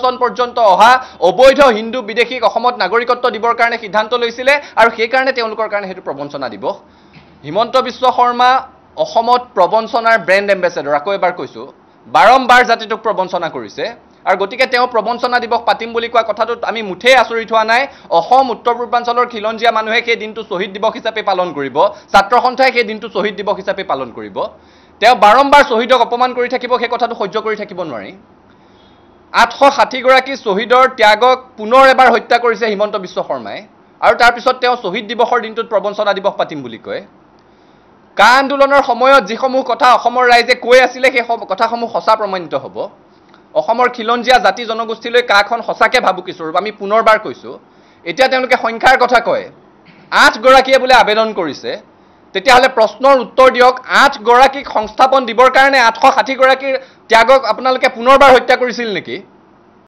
চন পৰ্যন্ত অহা অবৈধ হিন্দু বিদেশীক অসমত নাগৰিকত্ব দিবৰ কাৰণে সিদ্ধান্ত লৈছিলে আৰু সেই কাৰণে তেওঁলোকৰ কাৰণে হেতু প্ৰবঞ্চনা দিবস হিমন্ত বিশ্ব শৰ্মা অসমত প্ৰবঞ্চনাৰ ব্ৰেণ্ড এম্বেছাডৰ আকৌ এবাৰ কৈছো বাৰম্বাৰ জাতিটোক প্ৰবঞ্চনা কৰিছে আৰু গতিকে তেওঁ প্ৰবঞ্চনা দিবস পাতিম বুলি কোৱা কথাটোত আমি মুঠেই আচৰিত হোৱা নাই অসম উত্তৰ পূৰ্বাঞ্চলৰ খিলঞ্জীয়া মানুহে সেই দিনটো শ্বহীদ দিবস হিচাপে পালন কৰিব ছাত্ৰ সন্থাই সেই দিনটো শ্বহীদ দিবস হিচাপে পালন কৰিব তেওঁ বাৰম্বাৰ শ্বহীদক অপমান কৰি থাকিব সেই কথাটো সহ্য কৰি থাকিব নোৱাৰি 860 গৰাকী শ্বহীদৰ ত্যাগক পুনৰ এবাৰ হত্যা কৰিছে হিমন্ত বিশ্ব শৰ্মাই আৰু তাৰ পিছত তেওঁ শ্বহীদ দিৱসৰ দিনটোত প্ৰবঞ্চনা দিৱস পাতিম বুলি কয় কা আন্দোলনৰ সময়ত যিসমূহ কথা অসমৰ ৰাইজে কৈ আছিলে সেই কথাসমূহ সঁচা প্ৰমাণিত হ'ব অসমৰ খিলঞ্জীয়া জাতি জনগোষ্ঠীলৈ কাখন সঁচাকে ভাবুকি স্বৰূপ আমি পুনৰবাৰ কৈছো এতিয়া তেওঁলোকে সংখ্যাৰ কথা কয় 8 গৰাকীয়ে বোলে আবেদন কৰিছে তেতিয়াহলে প্ৰশ্নৰ উত্তৰ দিয়ক 8 গৰাকীক সংস্থাপন দিবৰ কাৰণে 860 গৰাকীৰ ত্যাগক আপোনালোকে পুনৰবাৰ হত্যা কৰিছিল নেকি